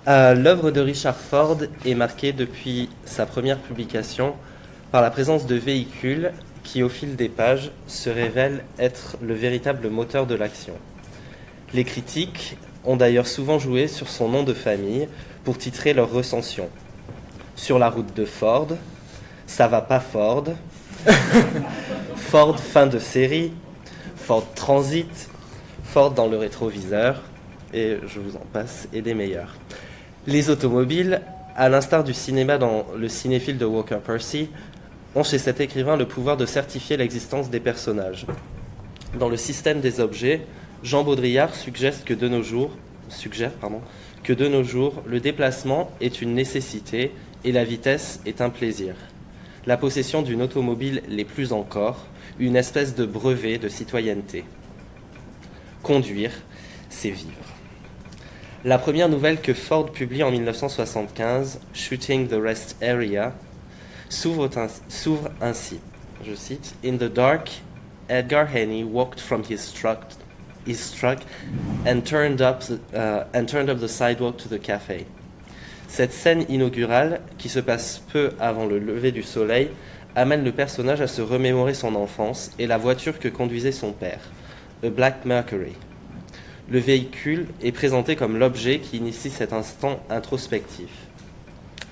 L'œuvre de Richard Ford est marquée depuis sa première publication par la présence de véhicules qui, au fil des pages, se révèlent être le véritable moteur de l'action. Les critiques ont d'ailleurs souvent joué sur son nom de famille pour titrer leur recension. Sur la route de Ford, ça va pas Ford, Ford fin de série, Ford Transit, Ford dans le rétroviseur, et je vous en passe, et des meilleurs. Les automobiles, à l'instar du cinéma dans Le cinéphile de Walker Percy, ont chez cet écrivain le pouvoir de certifier l'existence des personnages. Dans Le système des objets, Jean Baudrillard suggère que de nos jours, le déplacement est une nécessité et la vitesse est un plaisir. La possession d'une automobile l'est plus encore, une espèce de brevet de citoyenneté. Conduire, c'est vivre. La première nouvelle que Ford publie en 1975, Shooting the Rest Area, s'ouvre ainsi, je cite, « In the dark, Edgar Haney walked from his truck and turned up the sidewalk to the café. » Cette scène inaugurale, qui se passe peu avant le lever du soleil, amène le personnage à se remémorer son enfance et la voiture que conduisait son père, a Black Mercury. Le véhicule est présenté comme l'objet qui initie cet instant introspectif.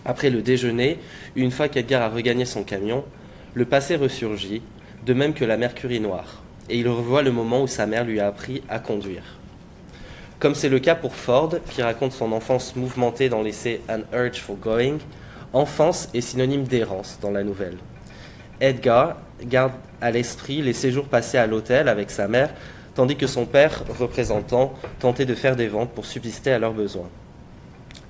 Après le déjeuner, une fois qu'Edgar a regagné son camion, le passé ressurgit, de même que la Mercury noire, et il revoit le moment où sa mère lui a appris à conduire. Comme c'est le cas pour Ford, qui raconte son enfance mouvementée dans l'essai An Urge for Going, enfance est synonyme d'errance dans la nouvelle. Edgar garde à l'esprit les séjours passés à l'hôtel avec sa mère, tandis que son père, représentant, tentait de faire des ventes pour subsister à leurs besoins.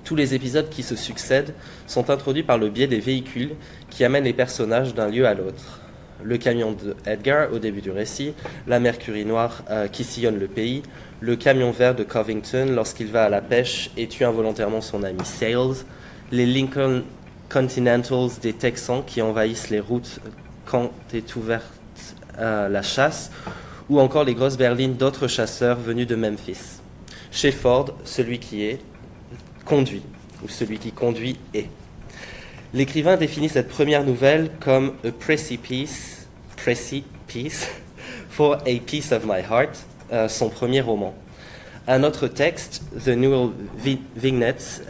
Tous les épisodes qui se succèdent sont introduits par le biais des véhicules qui amènent les personnages d'un lieu à l'autre. Le camion de Edgar au début du récit, la Mercury noire qui sillonne le pays, le camion vert de Covington lorsqu'il va à la pêche et tue involontairement son ami Sales, les Lincoln Continentals des Texans qui envahissent les routes quand est ouverte la chasse, ou encore les grosses berlines d'autres chasseurs venus de Memphis. Chez Ford, celui qui est conduit, ou celui qui conduit est. L'écrivain définit cette première nouvelle comme « a precipice for a piece of my heart », son premier roman. Un autre texte, The Newell Vignettes,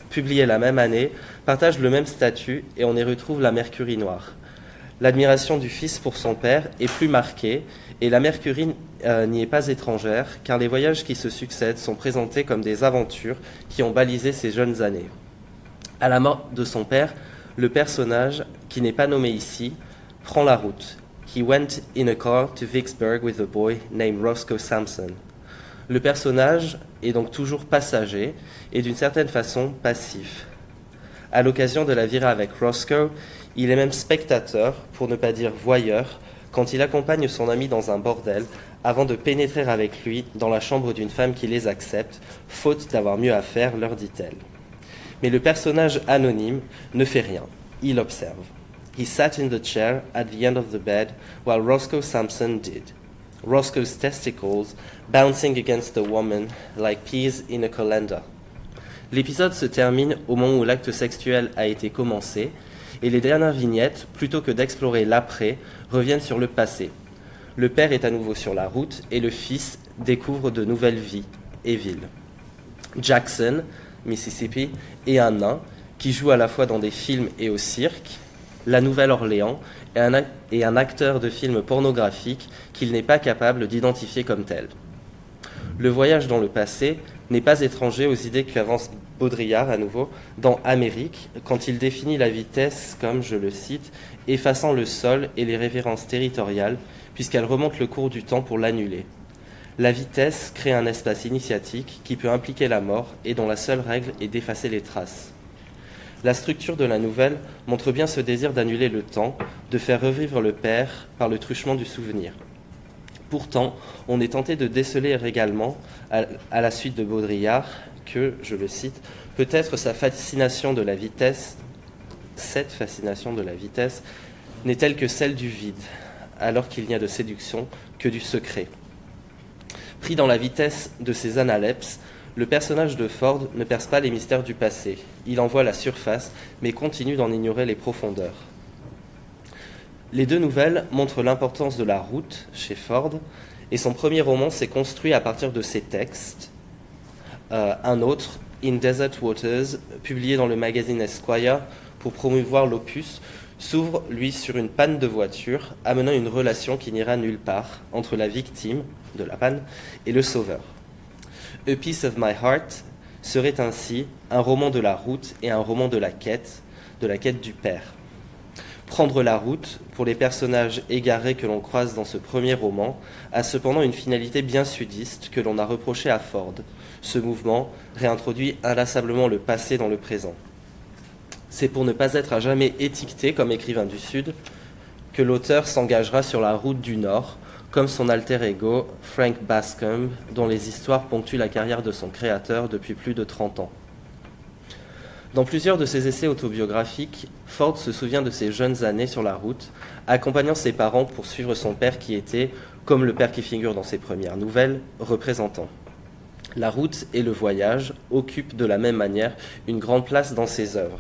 publié la même année, partage le même statut et on y retrouve la Mercury noire. L'admiration du fils pour son père est plus marquée et la Mercury n'y est pas étrangère car les voyages qui se succèdent sont présentés comme des aventures qui ont balisé ses jeunes années. À la mort de son père, le personnage, qui n'est pas nommé ici, prend la route. He went in a car to Vicksburg with a boy named Roscoe Sampson. Le personnage est donc toujours passager et d'une certaine façon passif. À l'occasion de la virée avec Roscoe, il est même spectateur, pour ne pas dire voyeur, quand il accompagne son ami dans un bordel avant de pénétrer avec lui dans la chambre d'une femme qui les accepte, faute d'avoir mieux à faire, leur dit-elle. Mais le personnage anonyme ne fait rien, il observe. He sat in the chair at the end of the bed while Roscoe Sampson did. Roscoe's testicles bouncing against the woman like peas in a colander. L'épisode se termine au moment où l'acte sexuel a été commencé et les dernières vignettes, plutôt que d'explorer l'après, reviennent sur le passé. Le père est à nouveau sur la route et le fils découvre de nouvelles vies et villes. Jackson, Mississippi, est un nain qui joue à la fois dans des films et au cirque, la Nouvelle-Orléans et un acteur de films pornographiques qu'il n'est pas capable d'identifier comme tel. Le voyage dans le passé n'est pas étranger aux idées qu'avance Baudrillard à nouveau dans Amérique, quand il définit la vitesse comme, je le cite, « effaçant le sol et les références territoriales, puisqu'elle remonte le cours du temps pour l'annuler. La vitesse crée un espace initiatique qui peut impliquer la mort et dont la seule règle est d'effacer les traces. » La structure de la nouvelle montre bien ce désir d'annuler le temps, de faire revivre le père par le truchement du souvenir. Pourtant, on est tenté de déceler également, à la suite de Baudrillard, que, je le cite, peut-être cette fascination de la vitesse n'est-elle que celle du vide, alors qu'il n'y a de séduction que du secret. Pris dans la vitesse de ces analepses, Le personnage de Ford ne perce pas les mystères du passé. Il en voit la surface, mais continue d'en ignorer les profondeurs. Les deux nouvelles montrent l'importance de la route chez Ford, et son premier roman s'est construit à partir de ces textes. Un autre, In Desert Waters, publié dans le magazine Esquire pour promouvoir l'opus, s'ouvre, lui, sur une panne de voiture, amenant une relation qui n'ira nulle part entre la victime de la panne et le sauveur. A Piece of My Heart serait ainsi un roman de la route et un roman de la quête du père. Prendre la route, pour les personnages égarés que l'on croise dans ce premier roman, a cependant une finalité bien sudiste que l'on a reproché à Ford. Ce mouvement réintroduit inlassablement le passé dans le présent. C'est pour ne pas être à jamais étiqueté comme écrivain du Sud que l'auteur s'engagera sur la route du Nord, comme son alter ego Frank Bascombe, dont les histoires ponctuent la carrière de son créateur depuis plus de 30 ans. Dans plusieurs de ses essais autobiographiques, Ford se souvient de ses jeunes années sur la route, accompagnant ses parents pour suivre son père qui était, comme le père qui figure dans ses premières nouvelles, représentant. La route et le voyage occupent de la même manière une grande place dans ses œuvres.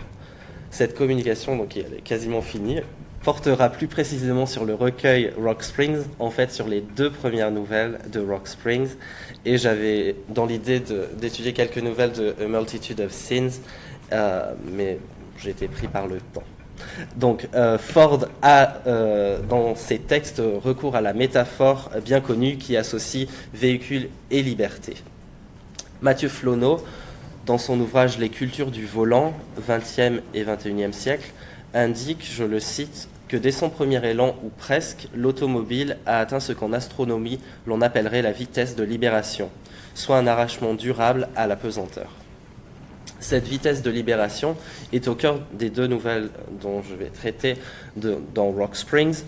Cette communication, donc elle est quasiment finie, portera plus précisément sur le recueil Rock Springs, en fait sur les 2 premières nouvelles de Rock Springs, et j'avais dans l'idée d'étudier quelques nouvelles de A Multitude of Sins, mais j'ai été pris par le temps. Donc Ford a dans ses textes recours à la métaphore bien connue qui associe véhicule et liberté. Mathieu Flonneau, dans son ouvrage Les cultures du volant, 20e et 21e siècle, indique, je le cite, que dès son premier élan, ou presque, l'automobile a atteint ce qu'en astronomie l'on appellerait la vitesse de libération, soit un arrachement durable à la pesanteur. Cette vitesse de libération est au cœur des 2 nouvelles dont je vais traiter dans Rock Springs,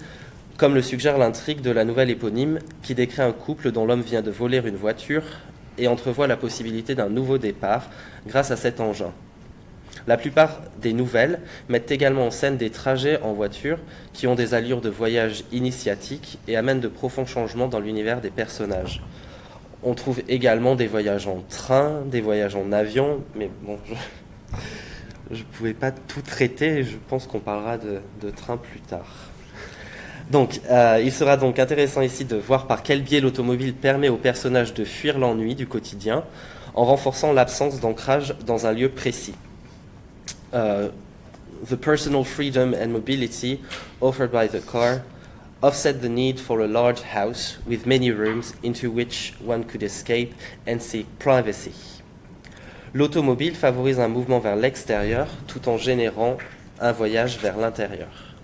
comme le suggère l'intrigue de la nouvelle éponyme qui décrit un couple dont l'homme vient de voler une voiture et entrevoit la possibilité d'un nouveau départ grâce à cet engin. La plupart des nouvelles mettent également en scène des trajets en voiture qui ont des allures de voyage initiatique et amènent de profonds changements dans l'univers des personnages. On trouve également des voyages en train, des voyages en avion, mais bon, je ne pouvais pas tout traiter, et je pense qu'on parlera de train plus tard. Donc, il sera donc intéressant ici de voir par quel biais l'automobile permet aux personnages de fuir l'ennui du quotidien en renforçant l'absence d'ancrage dans un lieu précis. The personal freedom and mobility offered by the car offset the need for a large house with many rooms into which one could escape and seek privacy. L'automobile favorise un mouvement vers l'extérieur tout en générant un voyage vers l'intérieur.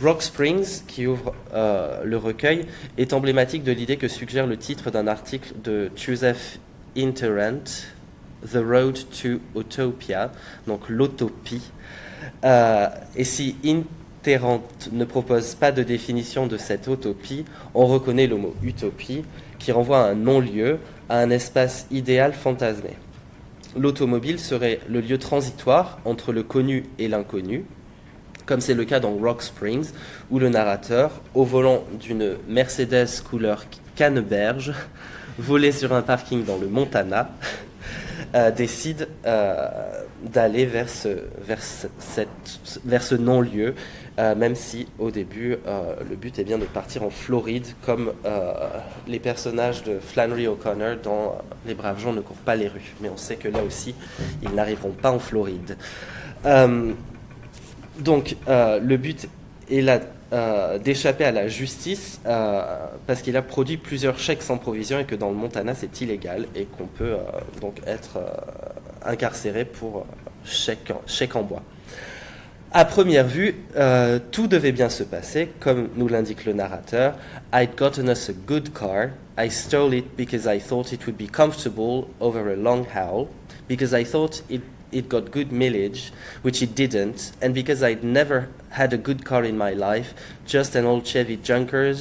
Rock Springs, qui ouvre le recueil, est emblématique de l'idée que suggère le titre d'un article de Joseph Interrant, The Road to Utopia, donc l'utopie. Et si Interrant ne propose pas de définition de cette utopie, on reconnaît le mot utopie, qui renvoie à un non-lieu, à un espace idéal fantasmé. L'automobile serait le lieu transitoire entre le connu et l'inconnu, comme c'est le cas dans Rock Springs, où le narrateur, au volant d'une Mercedes couleur canneberge, volée sur un parking dans le Montana, décide d'aller vers ce non-lieu, même si au début le but est bien de partir en Floride, comme les personnages de Flannery O'Connor dans Les braves gens ne courent pas les rues. Mais on sait que là aussi, ils n'arriveront pas en Floride. Donc le but est là d'échapper à la justice parce qu'il a produit plusieurs chèques sans provision et que dans le Montana c'est illégal et qu'on peut donc être incarcéré pour chèque en bois. À première vue, tout devait bien se passer, comme nous l'indique le narrateur. I'd gotten us a good car. I stole it because I thought it would be comfortable over a long haul, because I thought it got good mileage, which it didn't, and because I'd never had a good car in my life, just an old Chevy junker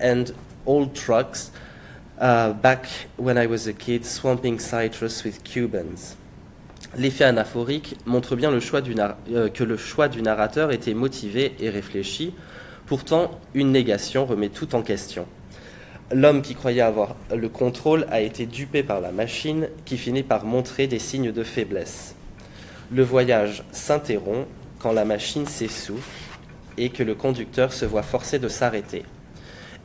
and old trucks back when I was a kid swamping citrus with Cubans. L'effet anaphorique montre bien que le choix du narrateur était motivé et réfléchi. Pourtant, une négation remet tout en question. L'homme qui croyait avoir le contrôle a été dupé par la machine qui finit par montrer des signes de faiblesse. Le voyage s'interrompt quand la machine s'essouffle et que le conducteur se voit forcé de s'arrêter.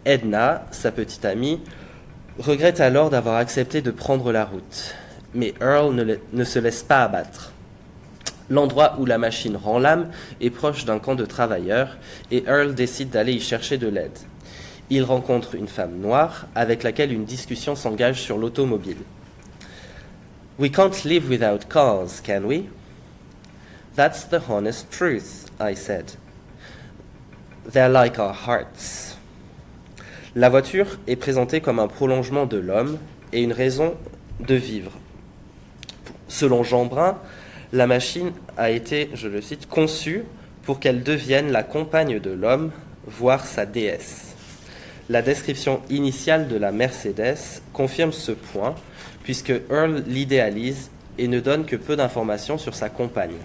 Edna, sa petite amie, regrette alors d'avoir accepté de prendre la route. Mais Earl ne se laisse pas abattre. L'endroit où la machine rend l'âme est proche d'un camp de travailleurs et Earl décide d'aller y chercher de l'aide. Il rencontre une femme noire avec laquelle une discussion s'engage sur l'automobile. We can't live without cars, can we? That's the honest truth, I said. They're like our hearts. La voiture est présentée comme un prolongement de l'homme et une raison de vivre. Selon Jean Brun, la machine a été, je le cite, conçue pour qu'elle devienne la compagne de l'homme, voire sa déesse. La description initiale de la Mercedes confirme ce point, puisque Earl l'idéalise et ne donne que peu d'informations sur sa compagne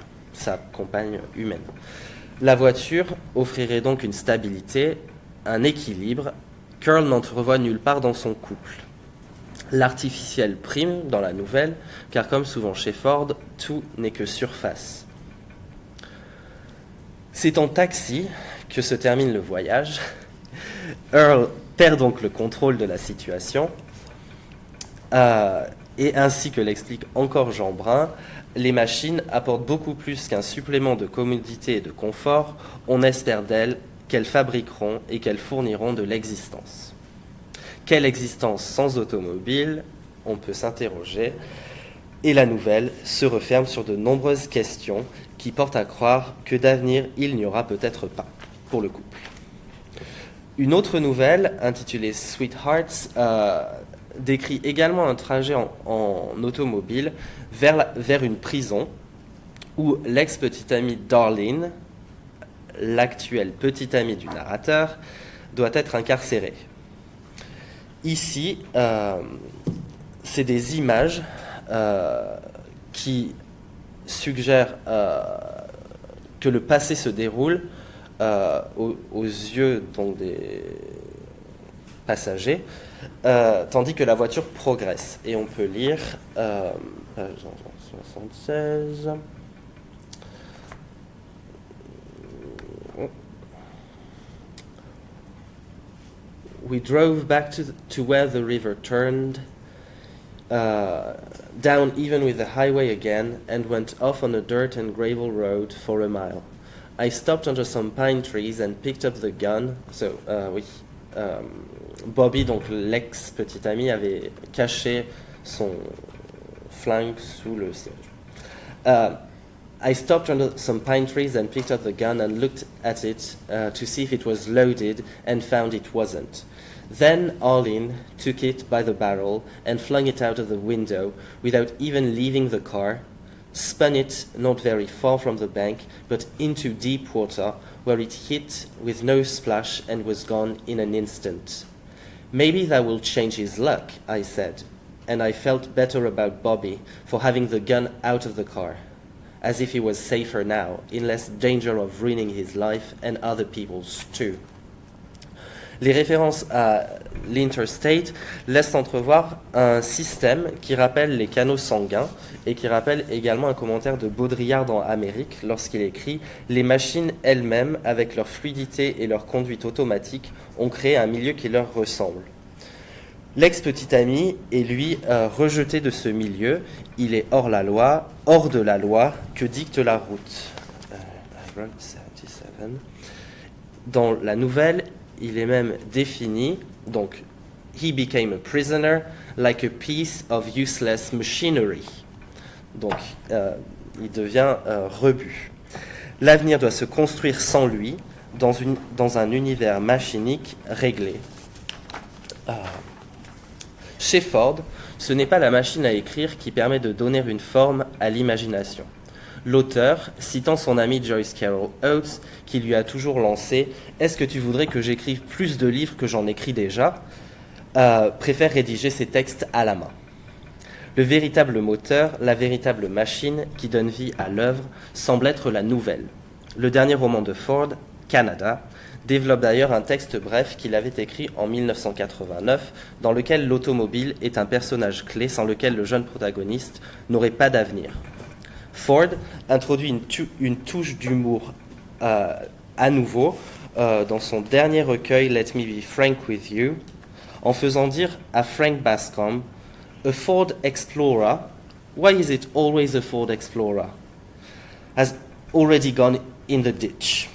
humaine. La voiture offrirait donc une stabilité, un équilibre, qu'Earl n'entrevoit nulle part dans son couple. L'artificiel prime dans la nouvelle, car comme souvent chez Ford, tout n'est que surface. C'est en taxi que se termine le voyage. Earl perd donc le contrôle de la situation, et ainsi que l'explique encore Jean Brun, les machines apportent beaucoup plus qu'un supplément de commodité et de confort. On espère d'elles qu'elles fabriqueront et qu'elles fourniront de l'existence. Quelle existence sans automobile? On peut s'interroger. Et la nouvelle se referme sur de nombreuses questions qui portent à croire que d'avenir il n'y aura peut-être pas pour le couple. Une autre nouvelle, intitulée Sweethearts, décrit également un trajet en automobile vers une prison où l'ex-petite amie Darlene, l'actuelle petite amie du narrateur, doit être incarcérée. Ici, c'est des images qui suggèrent que le passé se déroule aux yeux donc, des passagers, tandis que la voiture progresse. Et on peut lire, page 76... We drove back to where the river turned, down even with the highway again, and went off on a dirt and gravel road for a mile. I stopped under some pine trees and picked up the gun. Bobby, donc l'ex-petite amie, avait caché son flingue sous le siège. I stopped under some pine trees and picked up the gun and looked at it to see if it was loaded and found it wasn't. Then Arlene took it by the barrel and flung it out of the window without even leaving the car, spun it not very far from the bank, but into deep water, where it hit with no splash and was gone in an instant. Maybe that will change his luck, I said, and I felt better about Bobby for having the gun out of the car, as if he was safer now, in less danger of ruining his life and other people's too. Les références à l'Interstate laissent entrevoir un système qui rappelle les canaux sanguins et qui rappelle également un commentaire de Baudrillard dans Amérique lorsqu'il écrit « Les machines elles-mêmes, avec leur fluidité et leur conduite automatique, ont créé un milieu qui leur ressemble. » L'ex-petit ami est lui rejeté de ce milieu, il est hors la loi, hors de la loi que dicte la route. I wrote 77. Dans la nouvelle, il est même défini, donc, he became a prisoner like a piece of useless machinery. Donc, il devient rebut. L'avenir doit se construire sans lui, dans un univers machinique réglé. Chez Ford, ce n'est pas la machine à écrire qui permet de donner une forme à l'imagination. L'auteur, citant son ami Joyce Carol Oates, qui lui a toujours lancé « Est-ce que tu voudrais que j'écrive plus de livres que j'en écris déjà ?» préfère rédiger ses textes à la main. Le véritable moteur, la véritable machine qui donne vie à l'œuvre, semble être la nouvelle. Le dernier roman de Ford, Canada, développe d'ailleurs un texte bref qu'il avait écrit en 1989, dans lequel l'automobile est un personnage clé sans lequel le jeune protagoniste n'aurait pas d'avenir. Ford introduit une touche d'humour à nouveau dans son dernier recueil Let Me Be Frank With You, en faisant dire à Frank Bascombe, A Ford Explorer, why is it always a Ford Explorer? Has already gone in the ditch.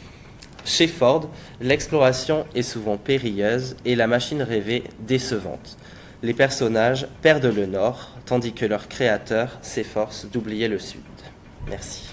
Chez Ford, l'exploration est souvent périlleuse et la machine rêvée décevante. Les personnages perdent le nord, tandis que leur créateur s'efforce d'oublier le sud. Merci.